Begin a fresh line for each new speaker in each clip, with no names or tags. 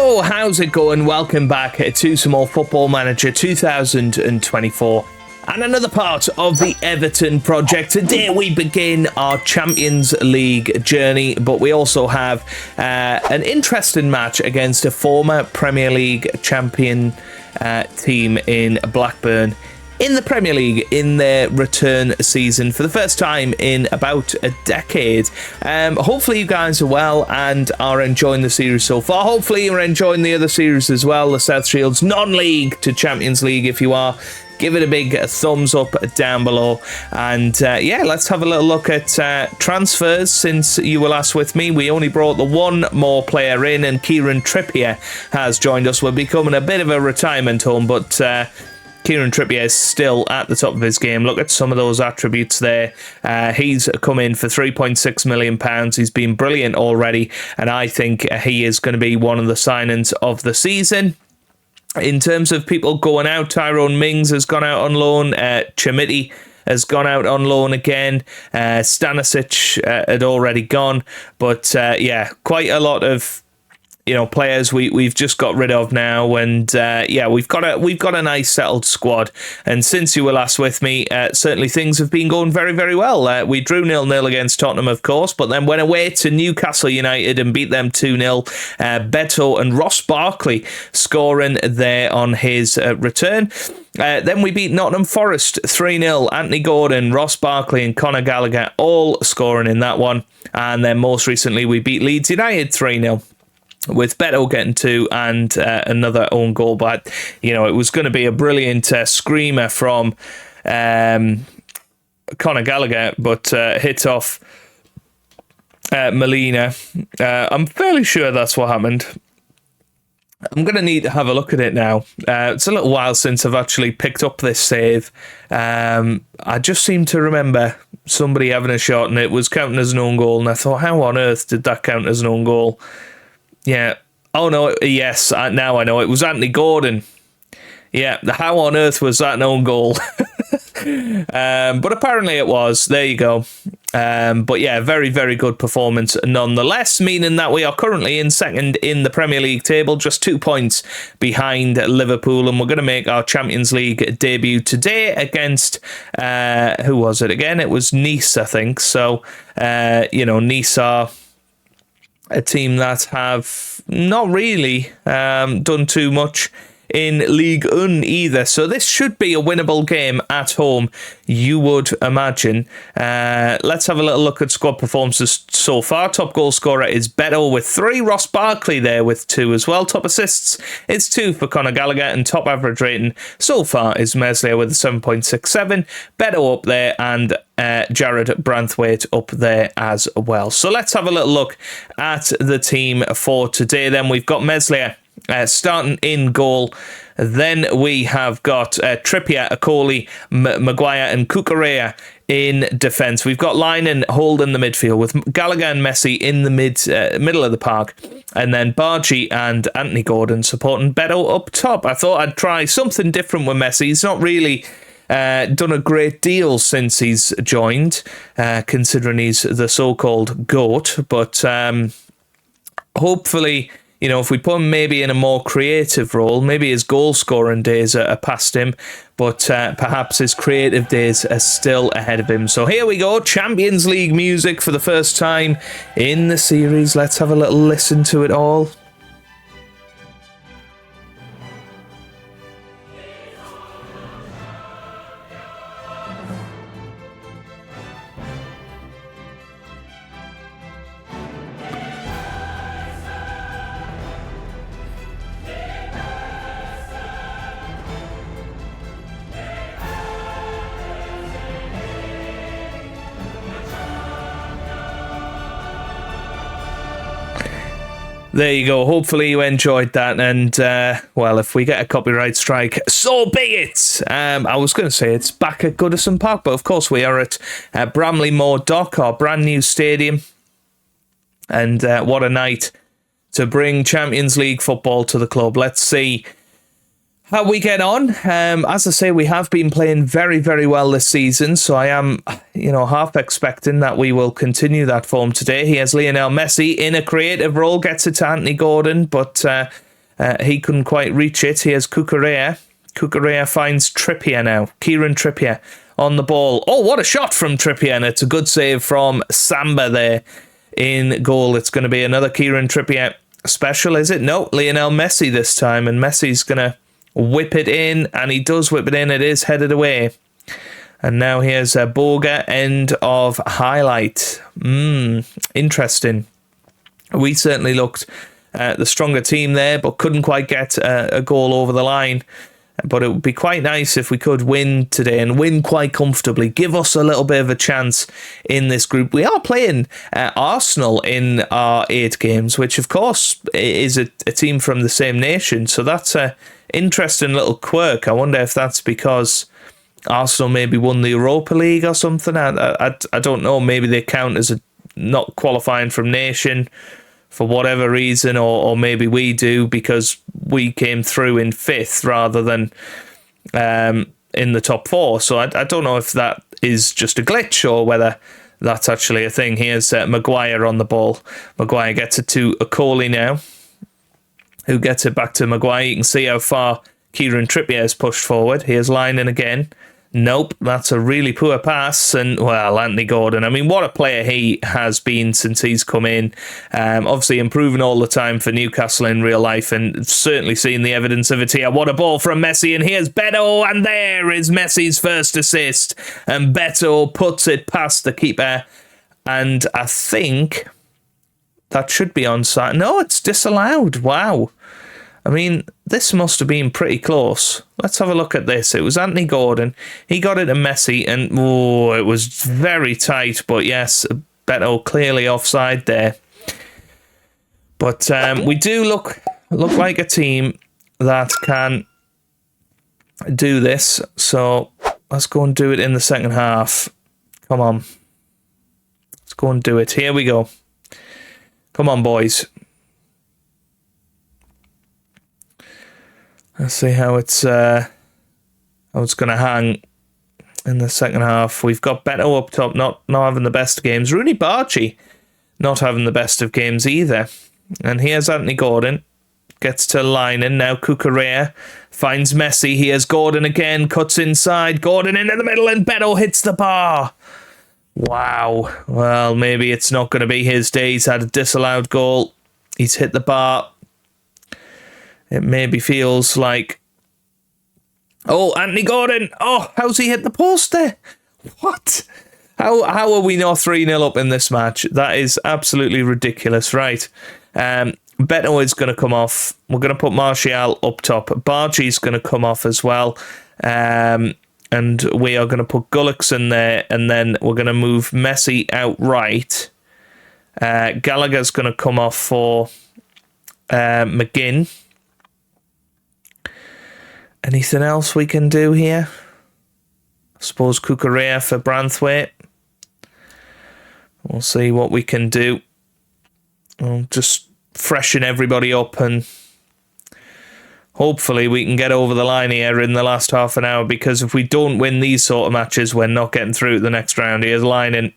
Yo, how's it going? Welcome back to some more Football Manager 2024 and another part of the Everton Project. Today we begin our Champions League journey, but we also have an interesting match against a former Premier League champion team in Blackburn in the Premier League in their return season for the first time in about a decade. Hopefully you guys are well and are enjoying the series so far. Hopefully you're enjoying the other series as well, the South Shields non-league to Champions League. If you are, give it a big thumbs up down below. And yeah, let's have a little look at transfers since you were last with me. We only brought the one more player in, and Kieran Trippier has joined us. We're becoming a bit of a retirement home, but Kieran Trippier is still at the top of his game. Look at some of those attributes there. He's come in for £3.6 million. He's been brilliant already, and I think he is going to be one of the signings of the season. In terms of people going out, Tyrone Mings has gone out on loan. Chamiti has gone out on loan again. Stanisic had already gone. But yeah, quite a lot of players we've just got rid of now, and yeah, we've got a nice settled squad. And since you were last with me, certainly things have been going very, very well. We drew 0-0 against Tottenham, of course, but then went away to Newcastle United and beat them 2-0. Beto and Ross Barkley scoring there on his return. Then we beat Nottingham Forest 3-0. Anthony Gordon, Ross Barkley and Conor Gallagher all scoring in that one. And then most recently we beat Leeds United 3-0. with Beto getting 2 and another own goal. But, it was going to be a brilliant screamer from Conor Gallagher, but hit off Molina. I'm fairly sure that's what happened. I'm going to need to have a look at it now. It's a little while since I've actually picked up this save. I just seem to remember somebody having a shot and it was counting as an own goal, and I thought, how on earth did that count as an own goal? Yeah. Oh, no. Yes. Now I know. It was Anthony Gordon. Yeah. How on earth was that an own goal? But apparently it was. There you go. But yeah, very, very good performance nonetheless, meaning that we are currently in second in the Premier League table, just 2 points behind Liverpool, and we're going to make our Champions League debut today against, who was it again? It was Nice, I think. So, Nice are a team that have not really done too much in Ligue 1 either. So this should be a winnable game at home, you would imagine. Let's have a little look at squad performances so far. Top goal scorer is Beto with 3. Ross Barkley there with 2 as well. Top assists, it's 2 for Conor Gallagher, and top average rating so far is Meslier with a 7.67. Beto up there, and Jared Branthwaite up there as well. So let's have a little look at the team for today. Then we've got Meslier starting in goal. Then we have got Trippier, Akoli, Maguire and Cucurella in defence. We've got Linen holding the midfield with Gallagher and Messi in the middle of the park, and then Bargy and Anthony Gordon supporting Beto up top. I thought I'd try something different with Messi. He's not really done a great deal since he's joined, considering he's the so-called GOAT, but hopefully, if we put him maybe in a more creative role, maybe his goal-scoring days are past him, but perhaps his creative days are still ahead of him. So here we go, Champions League music for the first time in the series. Let's have a little listen to it all. There you go. Hopefully you enjoyed that. And, well, if we get a copyright strike, so be it. I was going to say it's back at Goodison Park, but of course we are at Bramley Moor Dock, our brand new stadium. And what a night to bring Champions League football to the club. Let's see how we get on. As I say, we have been playing very, very well this season, so I am, half expecting that we will continue that form today. He has Lionel Messi in a creative role, gets it to Anthony Gordon, but He couldn't quite reach it. Here's Cucurella. Cucurella finds Trippier now. Kieran Trippier on the ball. Oh, what a shot from Trippier, and it's a good save from Samba there in goal. It's going to be another Kieran Trippier special, is it? No, Lionel Messi this time, and Messi's going to whip it in, and he does whip it in. It is headed away. And now here's a Boga, end of highlight. Interesting. We certainly looked the stronger team there, but couldn't quite get a goal over the line. But it would be quite nice if we could win today and win quite comfortably. Give us a little bit of a chance in this group. We are playing Arsenal in our 8 games, which of course is a team from the same nation. So that's a interesting little quirk. I wonder if that's because Arsenal maybe won the Europa League or something. I don't know. Maybe they count as not qualifying from nation for whatever reason, or maybe we do because we came through in 5th rather than in the top 4. So I don't know if that is just a glitch or whether that's actually a thing. Here's Maguire on the ball. Maguire gets it to Okoli now, who gets it back to Maguire. You can see how far Kieran Trippier has pushed forward. Here's Linehan again. Nope, that's a really poor pass. And, well, Anthony Gordon, I mean, what a player he has been since he's come in. Obviously improving all the time for Newcastle in real life, and certainly seeing the evidence of it here. What a ball from Messi, and here's Beto, and there is Messi's first assist. And Beto puts it past the keeper, and I think that should be onside. No, it's disallowed. Wow. I mean, this must have been pretty close. Let's have a look at this. It was Anthony Gordon. He got it to Messi, and it was very tight. But yes, Beto clearly offside there. But we do look like a team that can do this. So let's go and do it in the second half. Come on. Let's go and do it. Here we go. Come on, boys. Let's see how it's going to hang in the second half. We've got Beto up top, not having the best of games. Rooney Barchi not having the best of games either. And here's Anthony Gordon. Gets to Linehan. Now Cucurella finds Messi. Here's Gordon again. Cuts inside. Gordon into the middle, and Beto hits the bar. Wow. Well, maybe it's not going to be his day. He's had a disallowed goal. He's hit the bar. It maybe feels like... Oh, Anthony Gordon! Oh, how's he hit the post there? What? How are we not 3-0 up in this match? That is absolutely ridiculous. Right. Beto is going to come off. We're going to put Martial up top. Bargi's going to come off as well. And we are going to put Gullickson there. And then we're going to move Messi out right. Gallagher's going to come off for McGinn. Anything else we can do here? I suppose Cucurella for Branthwaite. We'll see what we can do. We'll just freshen everybody up, and hopefully we can get over the line here in the last half an hour, because if we don't win these sort of matches, we're not getting through to the next round. Here's Linehan.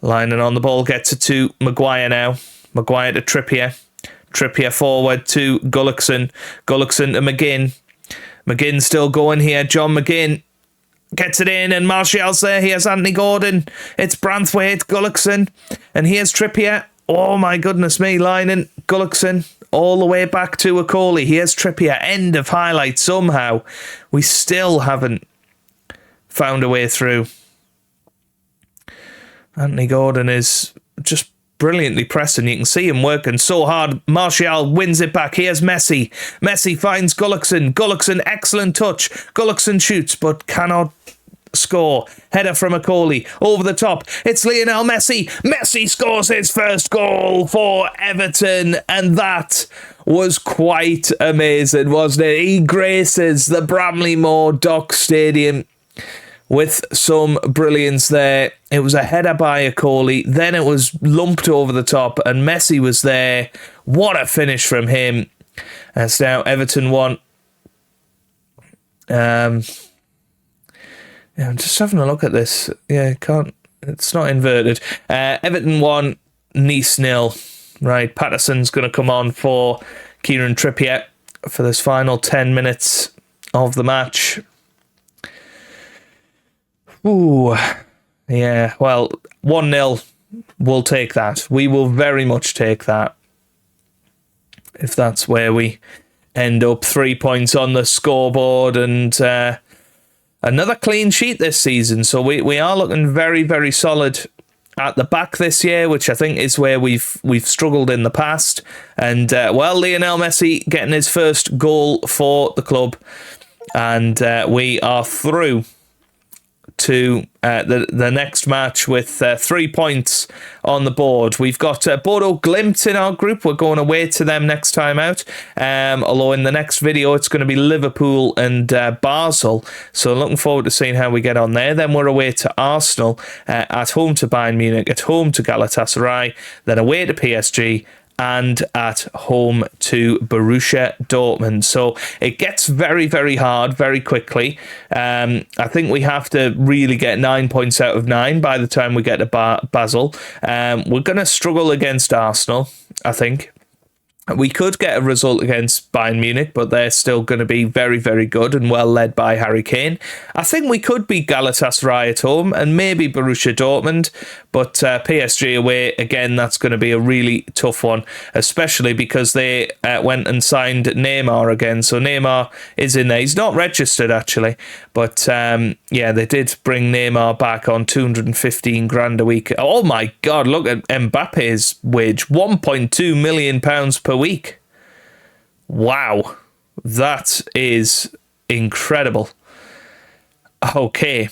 Linehan on the ball, gets it to Maguire now. Maguire to Trippier. Trippier forward to Gullickson. Gullickson to McGinn. McGinn still going here. John McGinn gets it in, and Martial's there. Here's Anthony Gordon. It's Branthwaite, Gullickson, and here's Trippier. Oh my goodness me, Linehan, Gullickson, all the way back to Okoli. Here's Trippier. End of highlight. Somehow we still haven't found a way through. Anthony Gordon is just brilliantly pressing. You can see him working so hard. Martial wins it back. Here's Messi. Messi finds Gullickson. Gullickson, excellent touch. Gullickson shoots but cannot score. Header from Okoli. Over the top. It's Lionel Messi. Messi scores his first goal for Everton, and that was quite amazing, wasn't it? He graces the Bramley-Moore Dock Stadium with some brilliance there. It was a header by Okoli, then it was lumped over the top, and Messi was there. What a finish from him. It's now Everton 1. I'm just having a look at this. Yeah, it's not inverted. Everton 1, Nice 0. Right, Patterson's going to come on for Kieran Trippier for this final 10 minutes of the match. Ooh, yeah, well, 1-0, we'll take that. We will very much take that. If that's where we end up, 3 points on the scoreboard and another clean sheet this season. So we are looking very, very solid at the back this year, which I think is where we've struggled in the past. And, Lionel Messi getting his first goal for the club. And we are through to the next match with 3 points on the board. We've got Bodo Glimt in our group. We're going away to them next time out. Although in the next video, it's going to be Liverpool and Basel. So looking forward to seeing how we get on there. Then we're away to Arsenal, at home to Bayern Munich, at home to Galatasaray, then away to PSG, and at home to Borussia Dortmund. So it gets very, very hard very quickly. I think we have to really get 9 points out of 9 by the time we get to Basel. We're going to struggle against Arsenal, I think. We could get a result against Bayern Munich, but they're still going to be very, very good and well led by Harry Kane. I think we could beat Galatasaray at home and maybe Borussia Dortmund, but PSG away, again, that's going to be a really tough one, especially because they went and signed Neymar again. So Neymar is in there. He's not registered, actually, but they did bring Neymar back on 215 grand a week. Oh my God, look at Mbappe's wage, £1.2 million per week. Wow, that is incredible. Okay,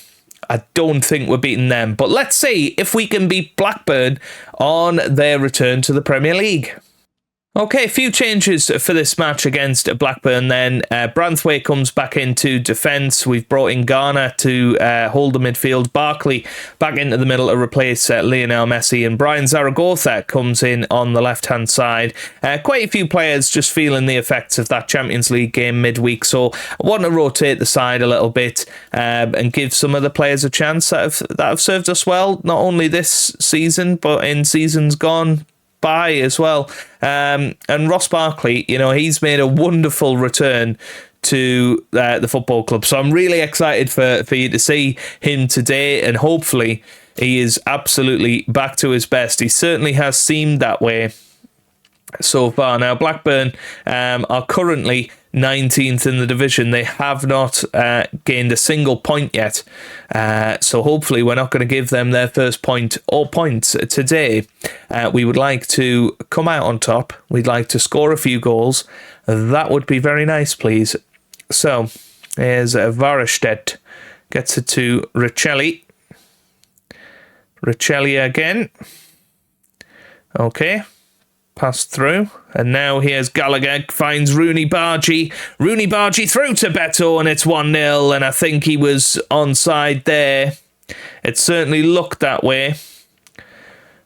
I don't think we're beating them, but let's see if we can beat Blackburn on their return to the Premier League. Okay, a few changes for this match against Blackburn then. Branthwaite comes back into defence. We've brought in Garner to hold the midfield. Barkley back into the middle to replace Lionel Messi. And Brian Zaragoza comes in on the left-hand side. Quite a few players just feeling the effects of that Champions League game midweek. So I want to rotate the side a little bit and give some of the players a chance that have served us well, not only this season, but in seasons gone by as well. And Ross Barkley, he's made a wonderful return to the football club. So I'm really excited for you to see him today, and hopefully he is absolutely back to his best. He certainly has seemed that way so far. Now, Blackburn are currently 19th in the division. They have not gained a single point yet. So hopefully we're not going to give them their first point or points today. We would like to come out on top. We'd like to score a few goals. That would be very nice, please. So here's Varestedt. Gets it to Richelli. Richelli again. Okay. Passed through, and now here's Gallagher, finds Rooney Bargy through to Beto, and it's 1-0, and I think he was onside there. It certainly looked that way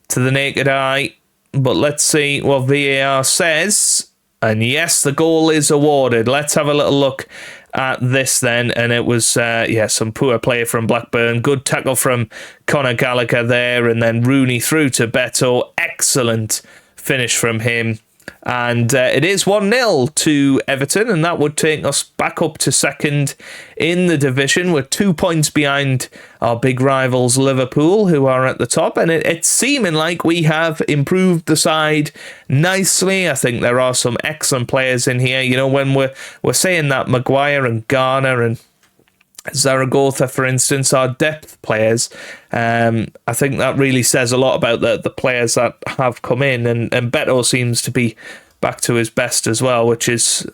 to the naked eye, but let's see what VAR says. And yes, the goal is awarded. Let's have a little look at this then, and it was some poor play from Blackburn. Good tackle from Conor Gallagher there, and then Rooney through to Beto. Excellent finish from him, and it is 1-0 to Everton, and that would take us back up to second in the division. We're 2 points behind our big rivals Liverpool, who are at the top, and it's seeming like we have improved the side nicely. I think there are some excellent players in here. When we're saying that Maguire and Garner and Zaragoza, for instance, are depth players. I think that really says a lot about the players that have come in, and Beto seems to be back to his best as well, which is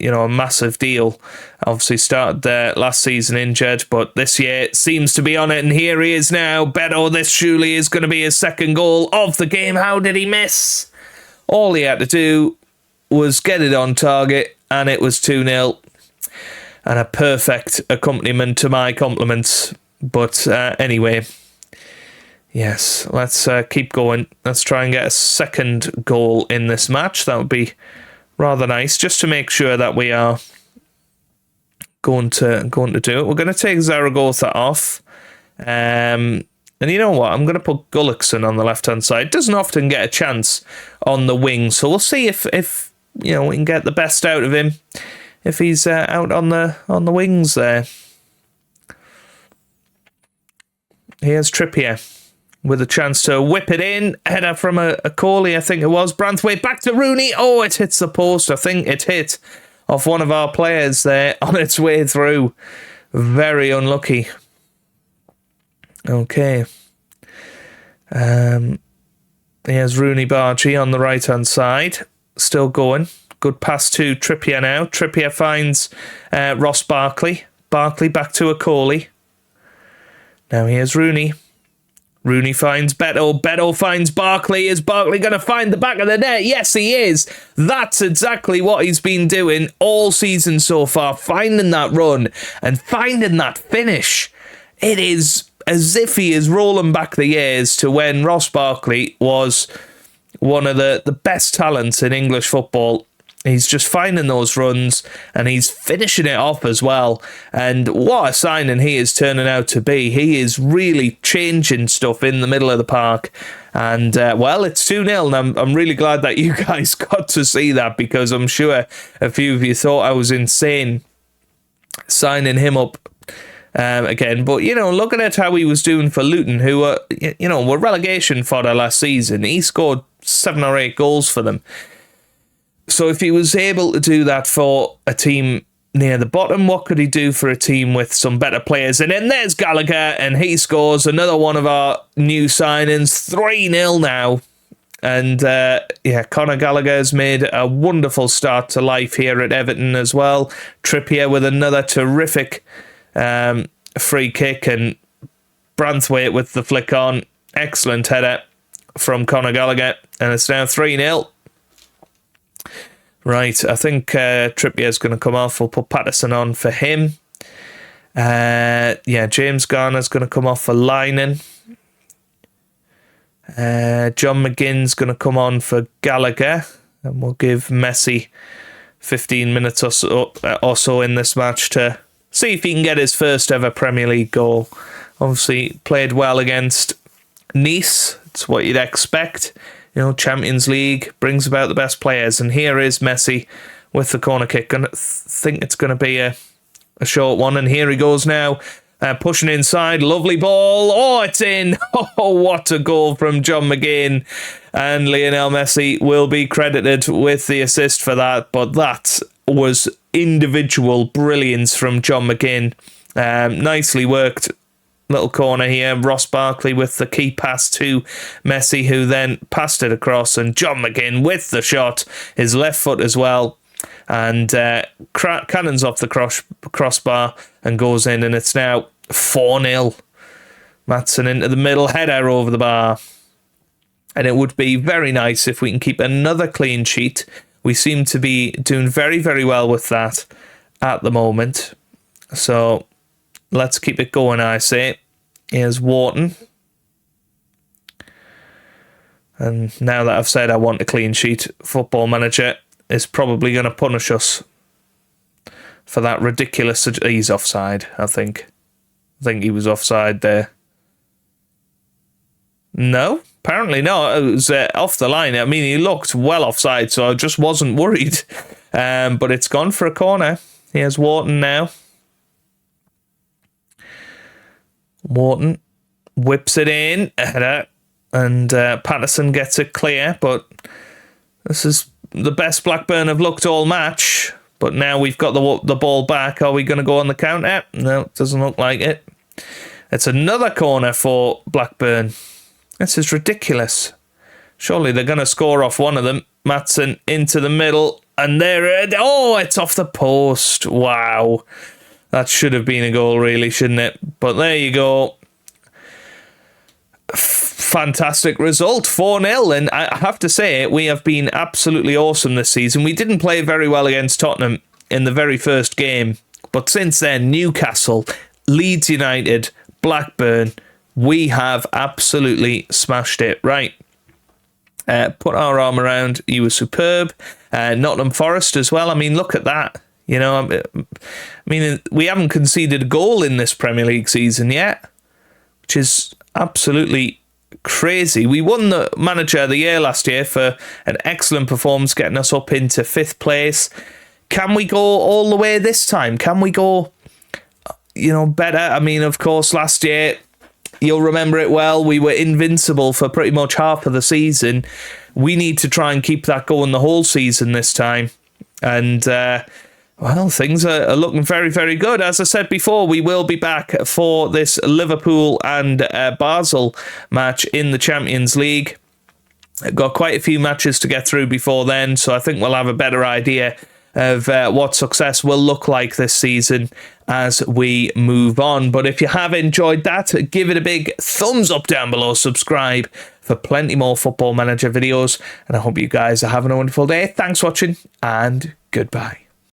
a massive deal. Obviously started last season injured, but this year seems to be on it, and here he is now. Beto, this surely is going to be his second goal of the game. How did he miss? All he had to do was get it on target, and it was 2-0. And a perfect accompaniment to my compliments. But anyway, yes, let's keep going. Let's try and get a second goal in this match. That would be rather nice, just to make sure that we are going to do it. We're going to take Zaragoza off. And you know what? I'm going to put Gullickson on the left-hand side. Doesn't often get a chance on the wing. So we'll see if we can get the best out of him if he's out on the wings there. Here's Trippier with a chance to whip it in. Header from a Corley, I think it was. Branthwaite back to Rooney. Oh, it hits the post. I think it hit off one of our players there on its way through. Very unlucky. Okay. Here's Rooney Bargy on the right-hand side. Still going. Good pass to Trippier now. Trippier finds Ross Barkley. Barkley back to a Corley. Now here's Rooney. Rooney finds Beto. Beto finds Barkley. Is Barkley going to find the back of the net? Yes, he is. That's exactly what he's been doing all season so far. Finding that run and finding that finish. It is as if he is rolling back the years to when Ross Barkley was one of the best talents in English football. He's just finding those runs and he's finishing it off as well. And what a signing he is turning out to be. He is really changing stuff in the middle of the park. And, it's 2-0. And I'm really glad that you guys got to see that, because I'm sure a few of you thought I was insane signing him up again. But, looking at how he was doing for Luton, who were relegation fodder last season, he scored 7 or 8 goals for them. So if he was able to do that for a team near the bottom, what could he do for a team with some better players? And then there's Gallagher, and he scores another one of our new signings, 3-0 now. And Conor Gallagher has made a wonderful start to life here at Everton as well. Trippier with another terrific free kick, and Branthwaite with the flick on. Excellent header from Conor Gallagher, and it's now 3-0. Right, I think Trippier's going to come off. We'll put Patterson on for him. James Garner's going to come off for Linen. John McGinn's going to come on for Gallagher. And we'll give Messi 15 minutes or so in this match to see if he can get his first ever Premier League goal. Obviously, played well against Nice. It's what you'd expect. Champions League brings about the best players. And here is Messi with the corner kick. I think it's going to be a short one. And here he goes now, pushing inside. Lovely ball. Oh, it's in. Oh, what a goal from John McGinn. And Lionel Messi will be credited with the assist for that. But that was individual brilliance from John McGinn. Nicely worked. Little corner here. Ross Barkley with the key pass to Messi, who then passed it across, and John McGinn with the shot, his left foot as well, and cannons off the crossbar and goes in, and it's now 4-0. Maatsen into the middle, header over the bar, and it would be very nice if we can keep another clean sheet. We seem to be doing very, very well with that at the moment, so let's keep it going, I say. Here's Wharton. And now that I've said I want a clean sheet, Football Manager is probably going to punish us for that ridiculous... He's offside, I think. I think he was offside there. No, apparently not. It was off the line. I mean, he looked well offside, so I just wasn't worried. But it's gone for a corner. Here's Wharton now. Wharton whips it in, and Patterson gets it clear, but this is the best Blackburn have looked all match. But now we've got the ball back. Are we going to go on the counter? No, it doesn't look like it. It's another corner for Blackburn. This is ridiculous. Surely they're going to score off one of them. Maatsen into the middle, and it's off the post. Wow. That should have been a goal, really, shouldn't it? But there you go. Fantastic result, 4-0. And I have to say, we have been absolutely awesome this season. We didn't play very well against Tottenham in the very first game. But since then, Newcastle, Leeds United, Blackburn, we have absolutely smashed it. Right. Put our arm around. You were superb. Nottingham Forest as well. I mean, look at that. I mean, we haven't conceded a goal in this Premier League season yet, which is absolutely crazy. We won the Manager of the Year last year for an excellent performance, getting us up into 5th place. Can we go all the way this time? Can we go, better? I mean, of course, last year, you'll remember it well, we were invincible for pretty much half of the season. We need to try and keep that going the whole season this time. And, things are looking very, very good. As I said before, we will be back for this Liverpool and Basel match in the Champions League. Got quite a few matches to get through before then, so I think we'll have a better idea of what success will look like this season as we move on. But if you have enjoyed that, give it a big thumbs up down below, subscribe for plenty more Football Manager videos, and I hope you guys are having a wonderful day. Thanks for watching, and goodbye.